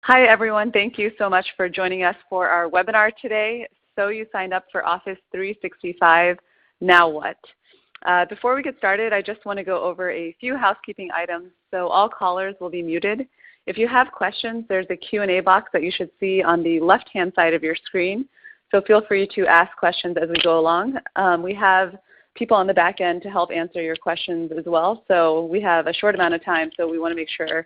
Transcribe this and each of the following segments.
Hi, everyone. Thank you so much for joining us for our webinar today. So you signed up for Office 365, now what? Before we get started, I just want to go over a few housekeeping items. So all callers will be muted. If you have questions, there's a Q&A box that you should see on the left-hand side of your screen. So feel free to ask questions as we go along. We have people on the back end to help answer your questions as well. So we have a short amount of time, so we want to make sure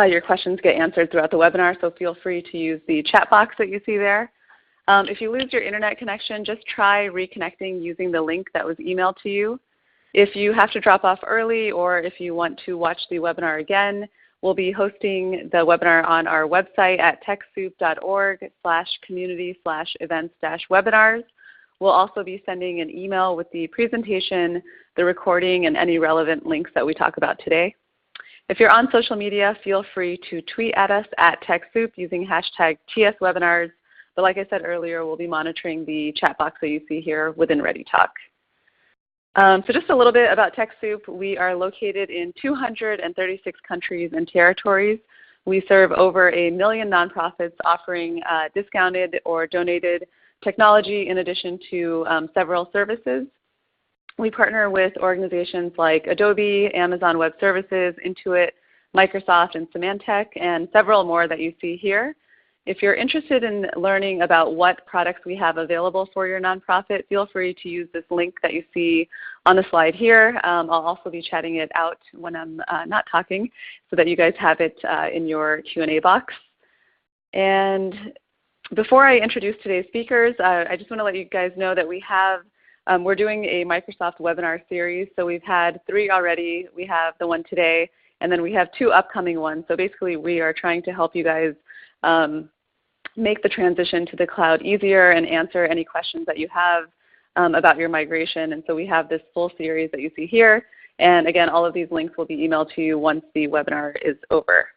your questions get answered throughout the webinar, so feel free to use the chat box that you see there. If you lose your internet connection, just try reconnecting using the link that was emailed to you. If you have to drop off early or if you want to watch the webinar again, we'll be hosting the webinar on our website at techsoup.org/community/events-webinars. We'll also be sending an email with the presentation, the recording, and any relevant links that we talk about today. If you're on social media, feel free to tweet at us at TechSoup using hashtag TSWebinars. But like I said earlier, we'll be monitoring the chat box that you see here within ReadyTalk. So just a little bit about TechSoup. We are located in 236 countries and territories. We serve over 1 million nonprofits offering discounted or donated technology in addition to several services. We partner with organizations like Adobe, Amazon Web Services, Intuit, Microsoft, and Symantec, and several more that you see here. If you're interested in learning about what products we have available for your nonprofit, feel free to use this link that you see on the slide here. I'll also be chatting it out when I'm not talking so that you guys have it in your Q&A box. And before I introduce today's speakers, I just want to let you guys know that we're doing a Microsoft webinar series. So we've had 3 already. We have the one today, and then we have 2 upcoming ones. So basically we are trying to help you guys make the transition to the cloud easier and answer any questions that you have about your migration. And so we have this full series that you see here. And again, all of these links will be emailed to you once the webinar is over.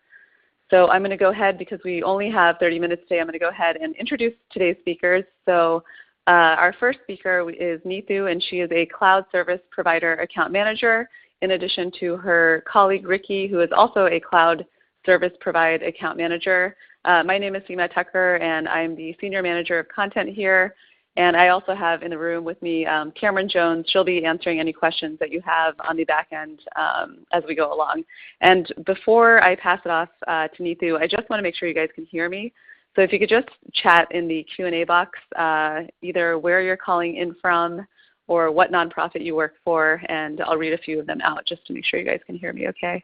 So I'm going to go ahead, because we only have 30 minutes today, I'm going to go ahead and introduce today's speakers. So our first speaker is Neetu, and she is a cloud service provider account manager, in addition to her colleague Ricky, who is also a cloud service provider account manager. My name is Seema Tucker, and I'm the senior manager of content here. And I also have in the room with me Cameron Jones. She'll be answering any questions that you have on the back end as we go along. And before I pass it off to Neetu, I just want to make sure you guys can hear me. So if you could just chat in the Q&A box, either where you're calling in from or what nonprofit you work for, and I'll read a few of them out just to make sure you guys can hear me okay.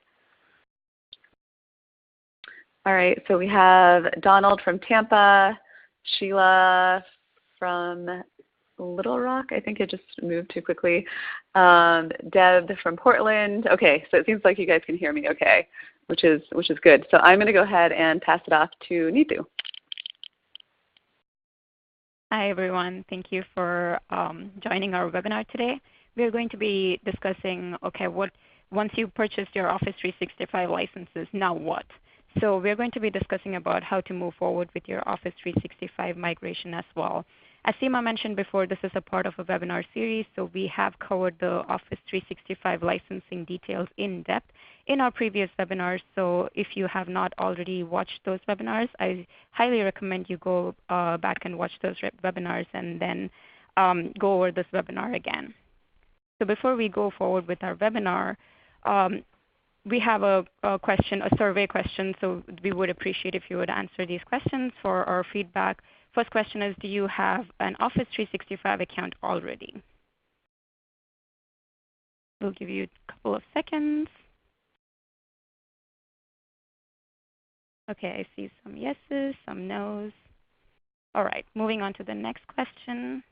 All right, so we have Donald from Tampa, Sheila from Little Rock. I think it just moved too quickly. Deb from Portland. Okay, so it seems like you guys can hear me okay, which is good. So I'm going to go ahead and pass it off to Neetu. Hi, everyone. Thank you for joining our webinar today. We are going to be discussing, once you purchased your Office 365 licenses, now what? So we're going to be discussing about how to move forward with your Office 365 migration as well. As Seema mentioned before, this is a part of a webinar series, so we have covered the Office 365 licensing details in depth in our previous webinars. So if you have not already watched those webinars, I highly recommend you go back and watch those webinars and then go over this webinar again. So before we go forward with our webinar, we have a survey question, so we would appreciate if you would answer these questions for our feedback. First question is, do you have an Office 365 account already? We'll give you a couple of seconds. Okay, I see some yeses, some nos. All right, moving on to the next question.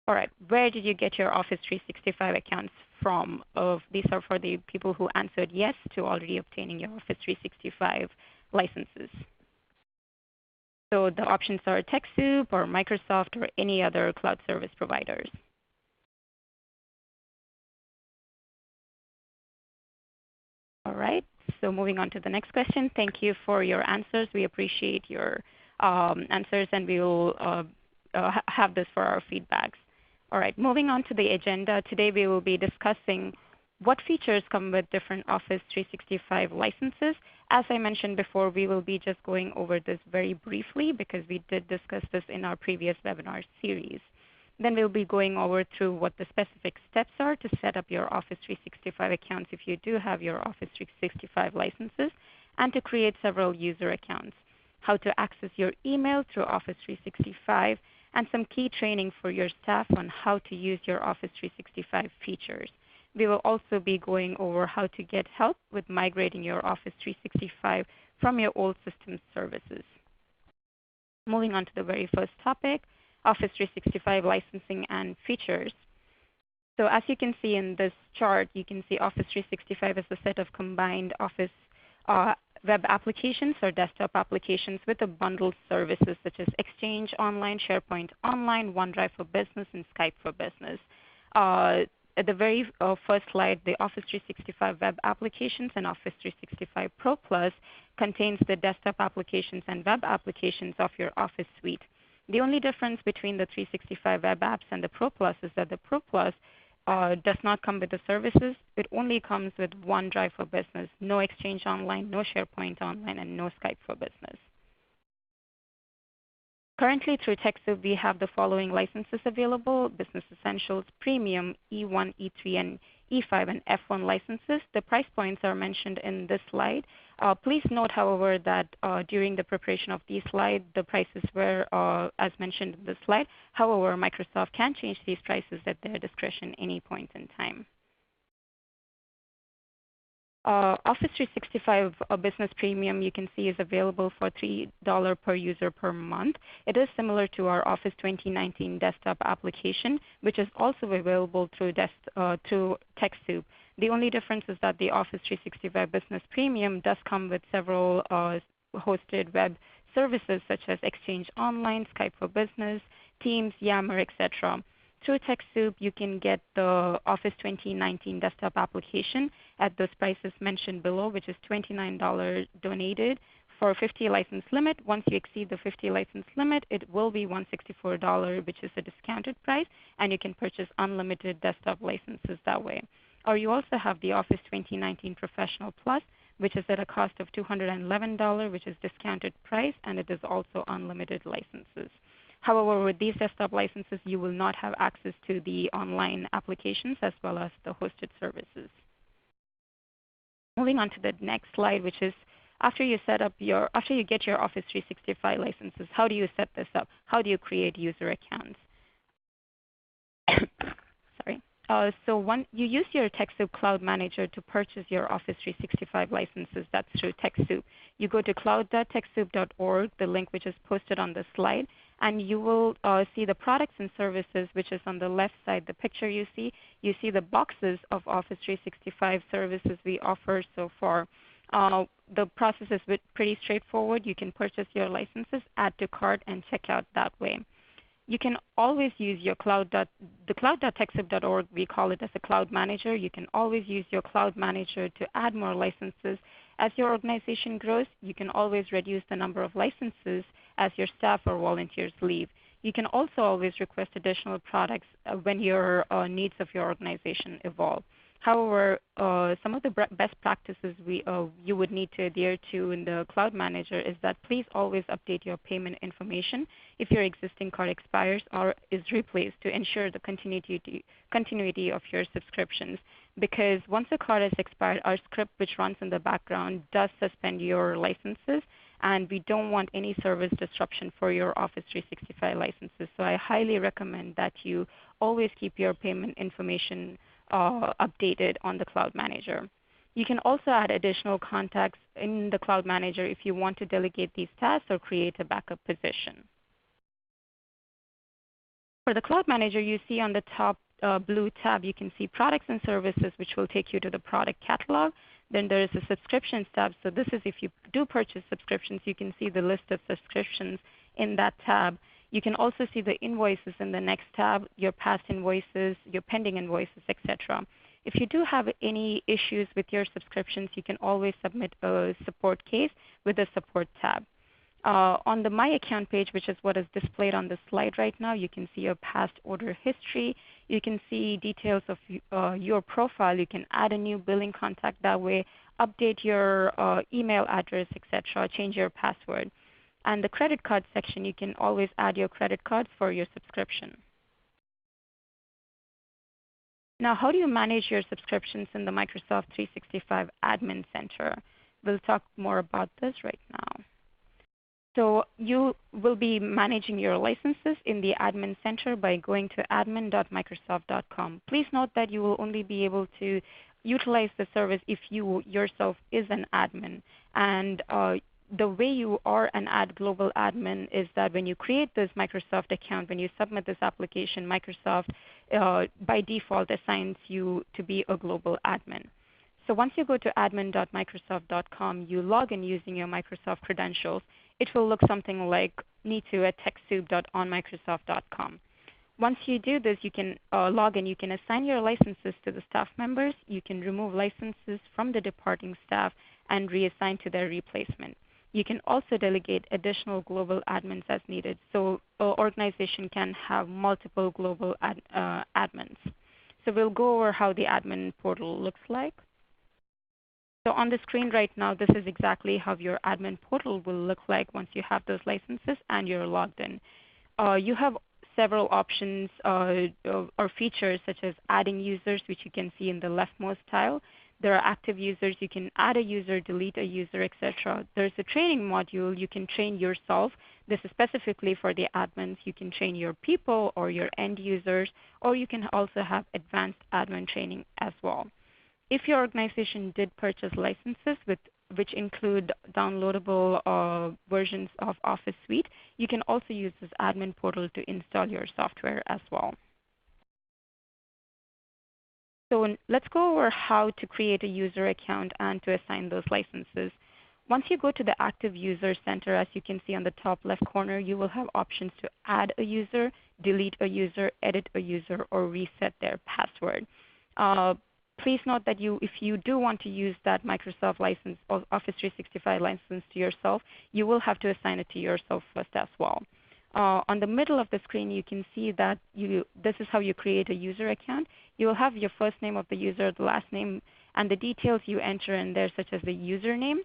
All right, where did you get your Office 365 accounts from? These are for the people who answered yes to already obtaining your Office 365 licenses. So the options are TechSoup or Microsoft or any other cloud service providers. All right, so moving on to the next question. Thank you for your answers. We appreciate your answers, and we will have this for our feedbacks. All right, moving on to the agenda. Today we will be discussing What features come with different Office 365 licenses? As I mentioned before, we will be just going over this very briefly because we did discuss this in our previous webinar series. Then we'll be going over through what the specific steps are to set up your Office 365 accounts if you do have your Office 365 licenses, and to create several user accounts, how to access your email through Office 365, and some key training for your staff on how to use your Office 365 features. We will also be going over how to get help with migrating your Office 365 from your old system services. Moving on to the very first topic, Office 365 licensing and features. So as you can see in this chart, you can see Office 365 as a set of combined Office web applications or desktop applications with a bundled services such as Exchange Online, SharePoint Online, OneDrive for Business, and Skype for Business. At the very first slide, the Office 365 web applications and Office 365 Pro Plus contains the desktop applications and web applications of your Office suite. The only difference between the 365 web apps and the Pro Plus is that the Pro Plus does not come with the services. It only comes with OneDrive for Business, no Exchange Online, no SharePoint Online, and no Skype for Business. Currently through TechSoup, we have the following licenses available: Business Essentials, Premium, E1, E3, and E5 and F1 licenses. The price points are mentioned in this slide. Please note, however, that during the preparation of these slides, the prices were as mentioned in the slide. However, Microsoft can change these prices at their discretion any point in time. Office 365 Business Premium, you can see, is available for $3 per user per month. It is similar to our Office 2019 desktop application, which is also available through TechSoup. The only difference is that the Office 365 Business Premium does come with several hosted web services such as Exchange Online, Skype for Business, Teams, Yammer, etc. Through TechSoup, you can get the Office 2019 desktop application at those prices mentioned below, which is $29 donated for 50 license limit. Once you exceed the 50 license limit, it will be $164, which is a discounted price, and you can purchase unlimited desktop licenses that way. Or you also have the Office 2019 Professional Plus, which is at a cost of $211, which is discounted price, and it is also unlimited licenses. However, with these desktop licenses, you will not have access to the online applications as well as the hosted services. Moving on to the next slide, which is after you get your Office 365 licenses, how do you set this up? How do you create user accounts? Sorry. So you use your TechSoup Cloud Manager to purchase your Office 365 licenses. That's through TechSoup. You go to cloud.techsoup.org, the link which is posted on the slide, and you will see the products and services, which is on the left side. The picture you see the boxes of Office 365 services we offer so far. The process is pretty straightforward. You can purchase your licenses, add to cart, and check out that way. You can always use your the cloud.techsoup.org, we call it as a cloud manager. You can always use your cloud manager to add more licenses. As your organization grows, you can always reduce the number of licenses as your staff or volunteers leave. You can also always request additional products when your needs of your organization evolve. However, some of the best practices you would need to adhere to in the Cloud Manager is that please always update your payment information if your existing card expires or is replaced to ensure the continuity of your subscriptions. Because once a card has expired, our script which runs in the background does suspend your licenses, and we don't want any service disruption for your Office 365 licenses. So I highly recommend that you always keep your payment information updated on the Cloud Manager. You can also add additional contacts in the Cloud Manager if you want to delegate these tasks or create a backup position. For the Cloud Manager, you see on the top blue tab, you can see products and services, which will take you to the product catalog. Then there is a subscriptions tab. So this is if you do purchase subscriptions, you can see the list of subscriptions in that tab. You can also see the invoices in the next tab, your past invoices, your pending invoices, etc. If you do have any issues with your subscriptions, you can always submit a support case with the support tab. On the My Account page, which is what is displayed on the slide right now, you can see your past order history. You can see details of your profile. You can add a new billing contact that way, update your email address, etc., change your password. And the credit card section, you can always add your credit cards for your subscription. Now, how do you manage your subscriptions in the Microsoft 365 Admin Center? We'll talk more about this right now. So you will be managing your licenses in the Admin Center by going to admin.microsoft.com. Please note that you will only be able to utilize the service if you yourself is an admin. And the way you are an global admin is that when you create this Microsoft account, when you submit this application, Microsoft by default assigns you to be a global admin. So once you go to admin.microsoft.com, you log in using your Microsoft credentials. It will look something like neetu@techsoup.onmicrosoft.com. Once you do this, you can log in. You can assign your licenses to the staff members. You can remove licenses from the departing staff and reassign to their replacement. You can also delegate additional global admins as needed. So an organization can have multiple global admins. So we'll go over how the admin portal looks like. So on the screen right now, this is exactly how your admin portal will look like once you have those licenses and you're logged in. You have several options or features such as adding users, which you can see in the leftmost tile. There are active users. You can add a user, delete a user, etc. There's a training module. You can train yourself. This is specifically for the admins. You can train your people or your end users, or you can also have advanced admin training as well. If your organization did purchase licenses which include downloadable versions of Office Suite, you can also use this admin portal to install your software as well. So let's go over how to create a user account and to assign those licenses. Once you go to the Active User Center, as you can see on the top left corner, you will have options to add a user, delete a user, edit a user, or reset their password. Please note that if you do want to use that Microsoft license or Office 365 license to yourself, you will have to assign it to yourself first as well. On the middle of the screen, you can see that this is how you create a user account. You will have your first name of the user, the last name, and the details you enter in there, such as the username.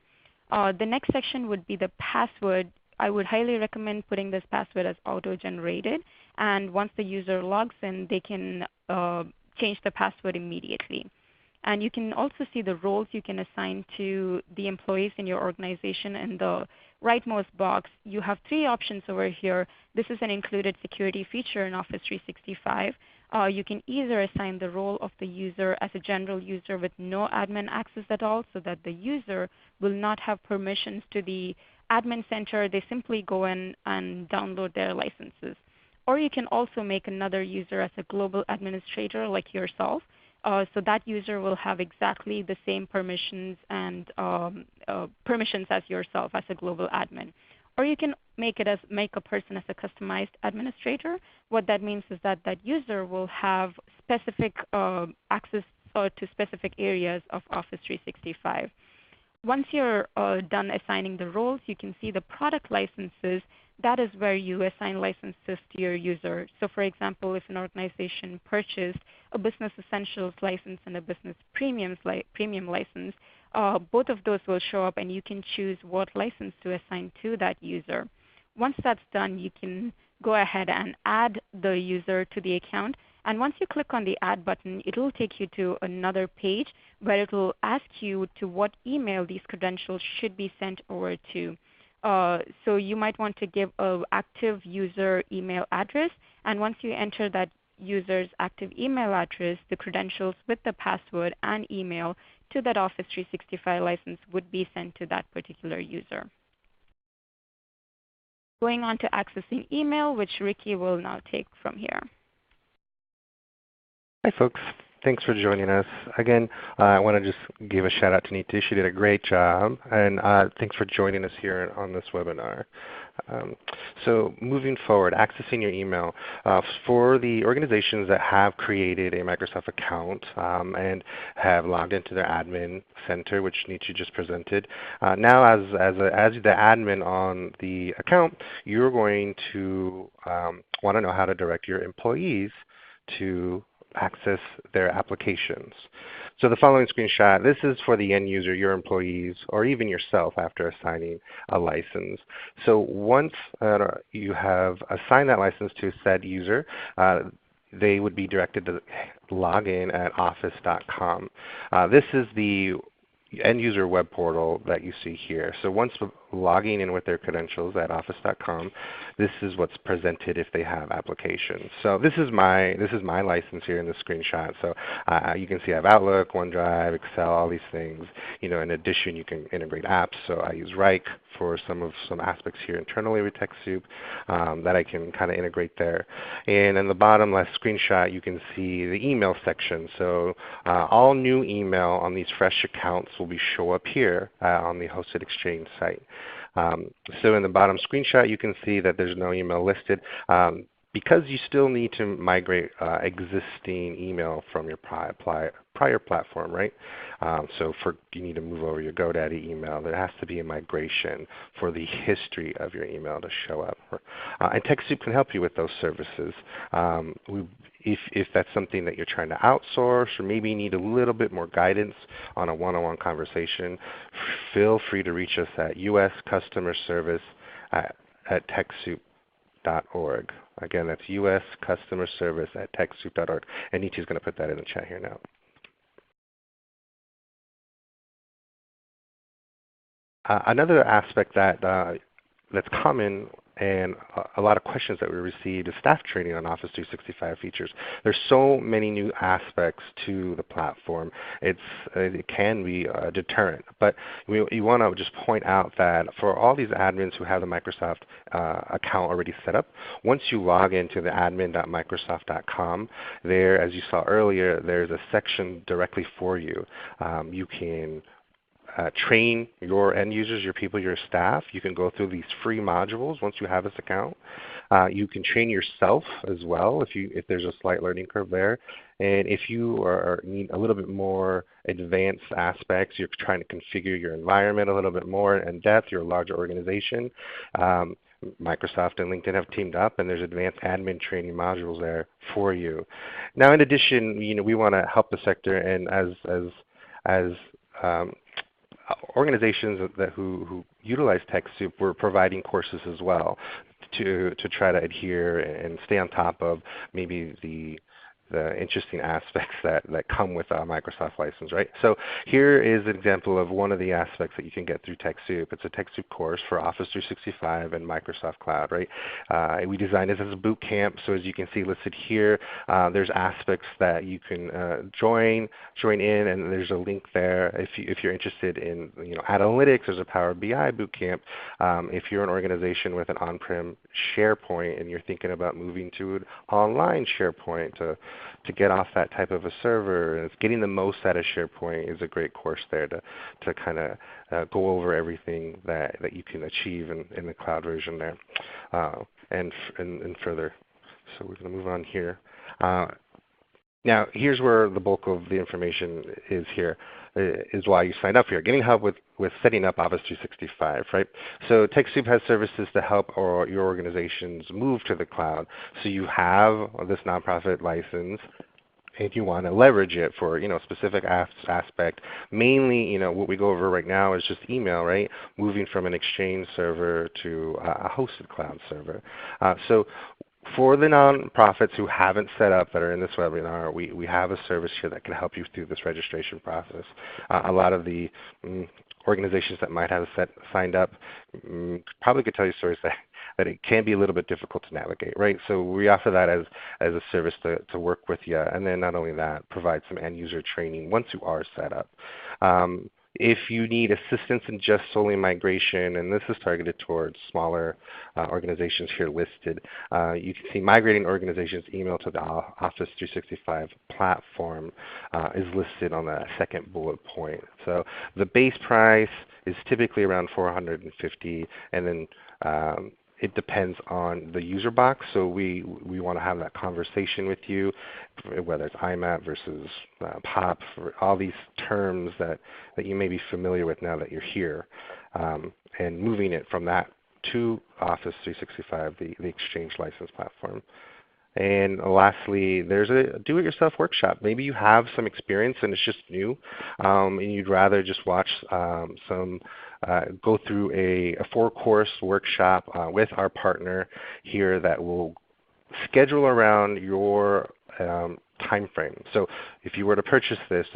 The next section would be the password. I would highly recommend putting this password as auto-generated. And once the user logs in, they can change the password immediately. And you can also see the roles you can assign to the employees in your organization. In the rightmost box, you have three options over here. This is an included security feature in Office 365. You can either assign the role of the user as a general user with no admin access at all, so that the user will not have permissions to the admin center. They simply go in and download their licenses. Or you can also make another user as a global administrator like yourself. So that user will have exactly the same permissions and permissions as yourself as a global admin. Or you can make a person as a customized administrator. What that means is that that user will have specific access to specific areas of Office 365. Once you're done assigning the roles, you can see the product licenses. That is where you assign licenses to your user. So for example, if an organization purchased a Business Essentials license and a Business Premium license, both of those will show up and you can choose what license to assign to that user. Once that's done, you can go ahead and add the user to the account. And once you click on the Add button, it will take you to another page where it will ask you to what email these credentials should be sent over to. So you might want to give an active user email address. And once you enter that user's active email address, the credentials with the password and email to that Office 365 license would be sent to that particular user. Going on to accessing email, which Ricky will now take from here. Hi, folks. Thanks for joining us. Again, I want to just give a shout out to Neetu. She did a great job. And thanks for joining us here on this webinar. So moving forward, accessing your email. For the organizations that have created a Microsoft account and have logged into their admin center, which Nietzsche just presented, now as the admin on the account, you're going to want to know how to direct your employees to access their applications. So the following screenshot, this is for the end user, your employees, or even yourself after assigning a license. So once you have assigned that license to said user, they would be directed to log in at office.com. This is the end user web portal that you see here. So once logging in with their credentials at office.com, this is what's presented if they have applications. So this is my license here in the screenshot. So you can see I have Outlook, OneDrive, Excel, all these things. In addition, you can integrate apps. So I use Rike for some aspects here internally with TechSoup that I can kind of integrate there. And in the bottom left screenshot, you can see the email section. So all new email on these fresh accounts will show up here on the hosted Exchange site. So in the bottom screenshot, you can see that there's no email listed because you still need to migrate existing email from your prior platform, right? So you need to move over your GoDaddy email. There has to be a migration for the history of your email to show up. And TechSoup can help you with those services. If that's something that you're trying to outsource or maybe need a little bit more guidance on a one-on-one conversation, feel free to reach us at uscustomerservice@TechSoup.org. Again, that's uscustomerservice@TechSoup.org. And Nietzsche's going to put that in the chat here now. Another aspect that's common and a lot of questions that we received is staff training on Office 365 features. There's so many new aspects to the platform. It can be a deterrent. But we want to just point out that for all these admins who have the Microsoft account already set up, once you log into the admin.microsoft.com, there, as you saw earlier, there's a section directly for you. You can train your end users, your people, your staff. You can go through these free modules once you have this account. You can train yourself as well if there's a slight learning curve there. And if you need a little bit more advanced aspects, you're trying to configure your environment a little bit more in depth, you're a larger organization, Microsoft and LinkedIn have teamed up, and there's advanced admin training modules there for you. Now, in addition, we want to help the sector, and as organizations who utilize TechSoup, we're providing courses as well to try to adhere and stay on top of maybe the interesting aspects that come with a Microsoft license, right? So here is an example of one of the aspects that you can get through TechSoup. It's a TechSoup course for Office 365 and Microsoft Cloud, right? We designed it as a boot camp, so as you can see listed here, there's aspects that you can join in, and there's a link there if you're interested in analytics. There's a Power BI boot camp. If you're an organization with an on-prem SharePoint and you're thinking about moving to an online SharePoint to get off that type of a server, and it's getting the most out of SharePoint, is a great course there to kind of go over everything that you can achieve in the cloud version there, and further. So we're going to move on here. Now here's where the bulk of the information is here, is why you signed up here. Getting help with setting up Office 365, right? So TechSoup has services to help your organizations move to the cloud. So you have this nonprofit license, and you want to leverage it for specific aspect. Mainly, what we go over right now is just email, right? Moving from an Exchange server to a hosted cloud server. So for the nonprofits who haven't set up that are in this webinar, we have a service here that can help you through this registration process. A lot of the organizations that might have signed up probably could tell you stories that it can be a little bit difficult to navigate, right? So we offer that as a service to work with you, and then not only that, provide some end user training once you are set up. If you need assistance in just solely migration, and this is targeted towards smaller organizations here listed, you can see migrating organizations' email to the Office 365 platform is listed on the second bullet point. So the base price is typically around $450, and then it depends on the user box. So we want to have that conversation with you, whether it's IMAP versus POP, for all these terms that you may be familiar with now that you're here, and moving it from that to Office 365, the Exchange license platform. And lastly, there's a do-it-yourself workshop. Maybe you have some experience and it's just new, and you'd rather just watch go through a 4-course workshop with our partner here that will schedule around your time frame. So if you were to purchase this,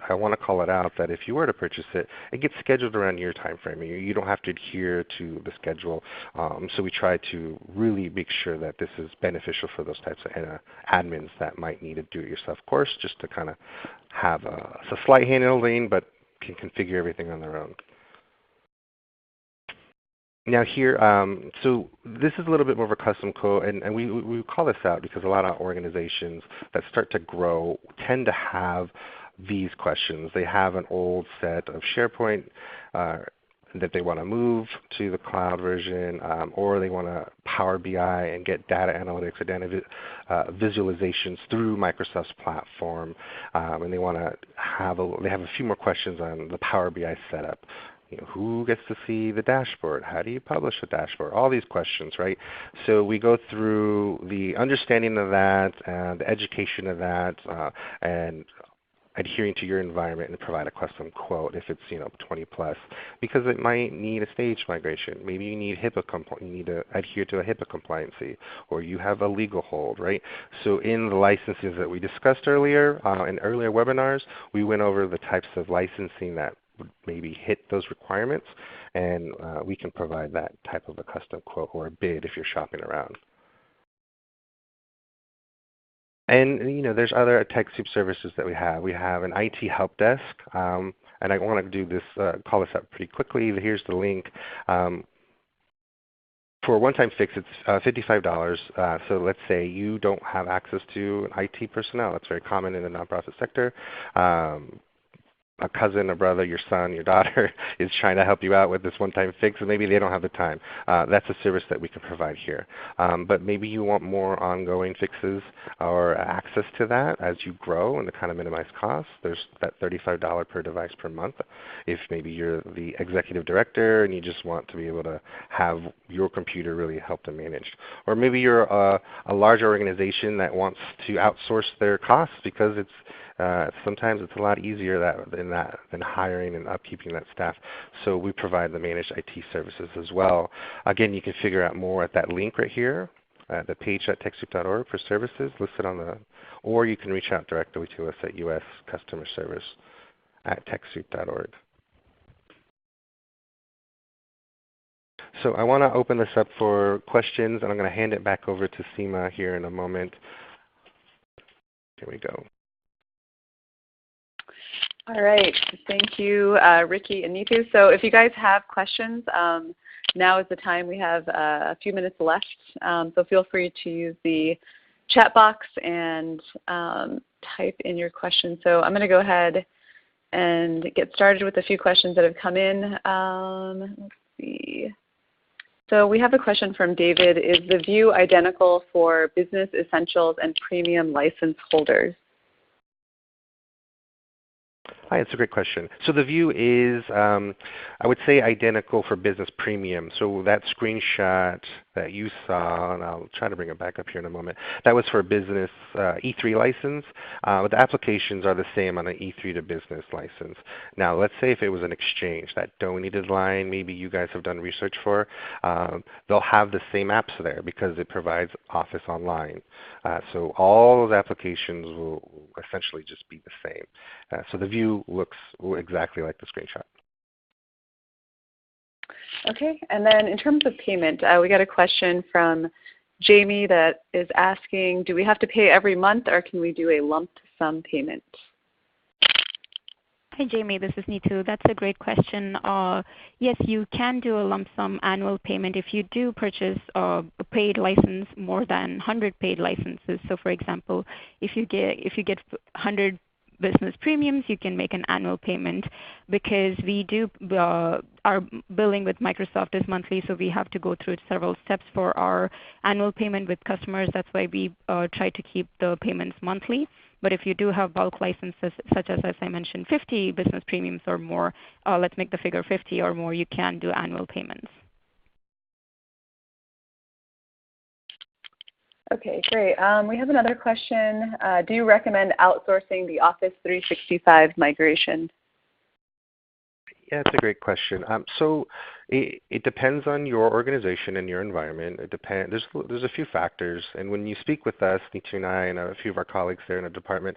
I want to call it out that if you were to purchase it, it gets scheduled around your time frame. You don't have to adhere to the schedule. So we try to really make sure that this is beneficial for those types of admins that might need a do-it-yourself course, just to kind of have a slight handling, but can configure everything on their own. Now here, so this is a little bit more of a custom code, and we call this out because a lot of organizations that start to grow tend to have these questions. They have an old set of SharePoint that they want to move to the cloud version, or they want to Power BI and get data analytics or data visualizations through Microsoft's platform, and they want to they have a few more questions on the Power BI setup. Who gets to see the dashboard? How do you publish a dashboard? All these questions, right? So we go through the understanding of that and the education of that, and adhering to your environment and provide a custom quote if it's 20 plus, because it might need a stage migration. Maybe you need you need to adhere to a HIPAA compliancy, or you have a legal hold, right? So in the licenses that we discussed earlier in earlier webinars, we went over the types of licensing that would maybe hit those requirements, and we can provide that type of a custom quote or a bid if you're shopping around. And there's other TechSoup services that we have. We have an IT help desk, and I want to do this, call this up pretty quickly. Here's the link. For a one-time fix, it's $55. So let's say you don't have access to IT personnel. That's very common in the nonprofit sector. A cousin, a brother, your son, your daughter is trying to help you out with this one-time fix, and maybe they don't have the time. That's a service that we can provide here. But maybe you want more ongoing fixes or access to that as you grow and to kind of minimize costs. There's that $35 per device per month. If maybe you're the executive director and you just want to be able to have your computer really helped and managed. Or maybe you're a larger organization that wants to outsource their costs because sometimes it's a lot easier than hiring and upkeeping that staff. So we provide the managed IT services as well. Again, you can figure out more at that link right here, the page at TechSoup.org for services listed on or you can reach out directly to us at US Customer Service at TechSoup.org. So I want to open this up for questions, and I'm going to hand it back over to Seema here in a moment. Here we go. All right. Thank you, Ricky and Neetu. So if you guys have questions, now is the time. We have a few minutes left. So feel free to use the chat box and type in your questions. So I'm going to go ahead and get started with a few questions that have come in. Let's see. So we have a question from David. Is the view identical for business essentials and premium license holders? Hi, it's a great question. So the view is, I would say, identical for Business Premium. So that screenshot that you saw, and I'll try to bring it back up here in a moment, that was for Business E3 license. But the applications are the same on an E3 to Business license. Now, let's say if it was an Exchange, that donated line maybe you guys have done research for, they'll have the same apps there because it provides Office Online. So all those applications will essentially just be the same. So the view looks exactly like the screenshot. Okay, and then in terms of payment, we got a question from Jamie that is asking, do we have to pay every month or can we do a lump sum payment? Hi Jamie, this is Neetu. That's a great question. Yes, you can do a lump sum annual payment if you do purchase a paid license, more than 100 paid licenses. So for example, if you get 100 business premiums, you can make an annual payment. Because we do our billing with Microsoft is monthly, so we have to go through several steps for our annual payment with customers. That's why we try to keep the payments monthly. But if you do have bulk licenses, such as I mentioned, 50 business premiums or more, let's make the figure 50 or more, you can do annual payments. Okay, great. We have another question. Do you recommend outsourcing the Office 365 migration? Yeah, it's a great question. So it depends on your organization and your environment. There's a few factors, and when you speak with us, Neetu and I and a few of our colleagues there in the department,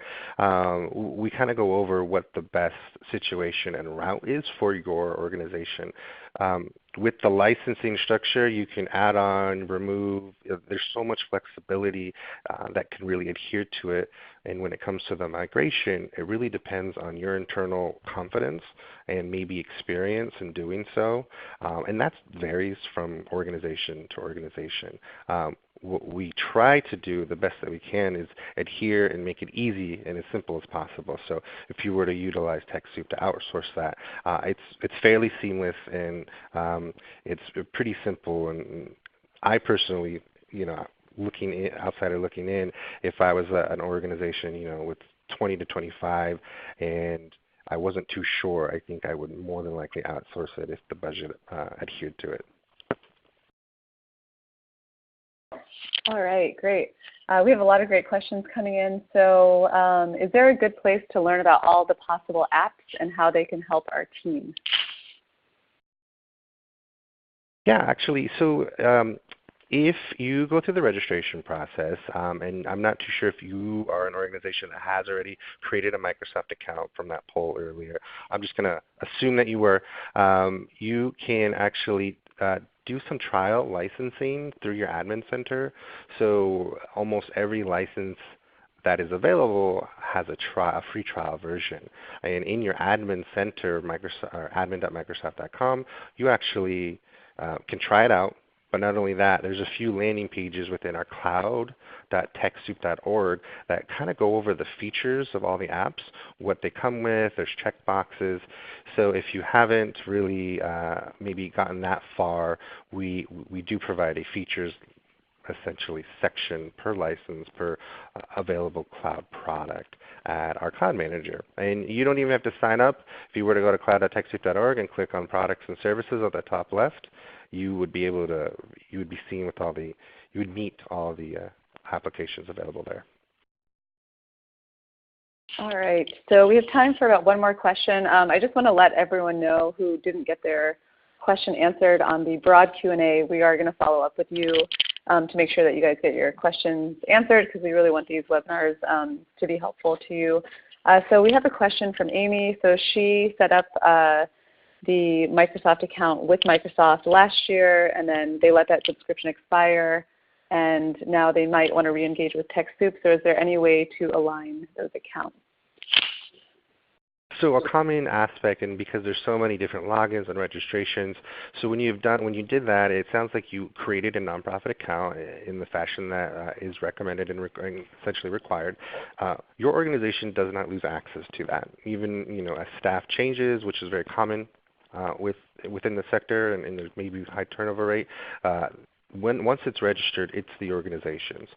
we kind of go over what the best situation and route is for your organization. With the licensing structure, you can add on, remove. There's so much flexibility that can really adhere to it. And when it comes to the migration, it really depends on your internal confidence and maybe experience in doing so. And that varies from organization to organization. What we try to do the best that we can is adhere and make it easy and as simple as possible. So if you were to utilize TechSoup to outsource that, it's fairly seamless and it's pretty simple. And I personally, outsider looking in, if I was an organization, with 20 to 25 and I wasn't too sure, I think I would more than likely outsource it if the budget adhered to it. All right, great. We have a lot of great questions coming in. So is there a good place to learn about all the possible apps and how they can help our team? Yeah, actually, so if you go through the registration process, and I'm not too sure if you are an organization that has already created a Microsoft account from that poll earlier, I'm just going to assume that you were, you can actually do some trial licensing through your admin center. So almost every license that is available has a free trial version. And in your admin center, admin.microsoft.com, you actually can try it out. But not only that, there's a few landing pages within our cloud.techsoup.org that kind of go over the features of all the apps, what they come with. There's checkboxes. So if you haven't really maybe gotten that far, we do provide a features essentially section per license per available cloud product at our Cloud Manager. And you don't even have to sign up. If you were to go to cloud.techsoup.org and click on Products and Services at the top left, you would be seen with you would meet all the applications available there. All right, so we have time for about one more question. I just want to let everyone know who didn't get their question answered on the broad Q&A. We are going to follow up with you to make sure that you guys get your questions answered, because we really want these webinars to be helpful to you. So we have a question from Amy. So she set up the Microsoft account with Microsoft last year, and then they let that subscription expire, and now they might want to re-engage with TechSoup. So is there any way to align those accounts? So a common aspect, and because there's so many different logins and registrations, so when you did that, it sounds like you created a nonprofit account in the fashion that is recommended and essentially required. Your organization does not lose access to that. Even as staff changes, which is very common within the sector, and there's maybe high turnover rate. Once it's registered, it's the organization's.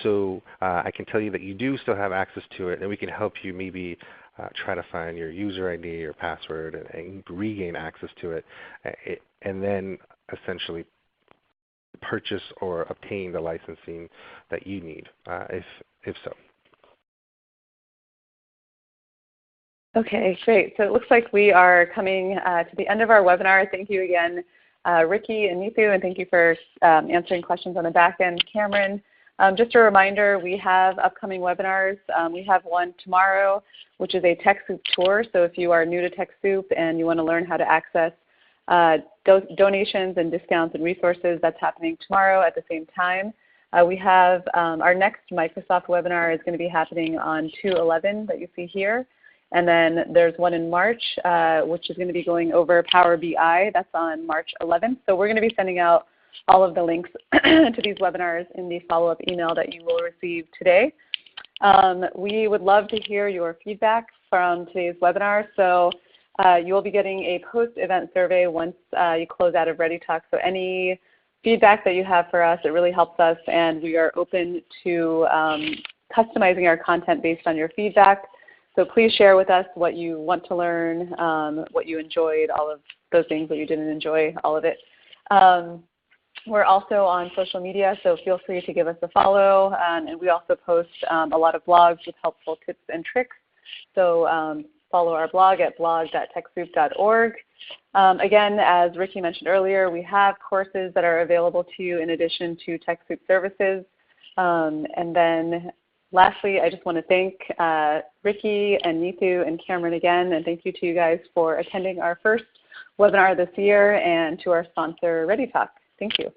So I can tell you that you do still have access to it, and we can help you maybe try to find your user ID or password and regain access to it, and then essentially purchase or obtain the licensing that you need, if so. Okay, great. So it looks like we are coming to the end of our webinar. Thank you again, Ricky and Neetu, and thank you for answering questions on the back end. Cameron, just a reminder, we have upcoming webinars. We have one tomorrow, which is a TechSoup tour. So if you are new to TechSoup and you want to learn how to access donations and discounts and resources, that's happening tomorrow at the same time. We have our next Microsoft webinar is going to be happening on 2/11 that you see here. And then there's one in March, which is going to be going over Power BI. That's on March 11th. So we're going to be sending out all of the links to these webinars in the follow-up email that you will receive today. We would love to hear your feedback from today's webinar. So you will be getting a post-event survey once you close out of ReadyTalk. So any feedback that you have for us, it really helps us, and we are open to customizing our content based on your feedback. So please share with us what you want to learn, what you enjoyed, all of those things that you didn't enjoy, all of it. We're also on social media, so feel free to give us a follow. And we also post a lot of blogs with helpful tips and tricks. So follow our blog at blog.techsoup.org. Again, as Ricky mentioned earlier, we have courses that are available to you in addition to TechSoup services. And then lastly, I just want to thank Ricky and Neetu and Cameron again, and thank you to you guys for attending our first webinar this year, and to our sponsor, ReadyTalk. Thank you.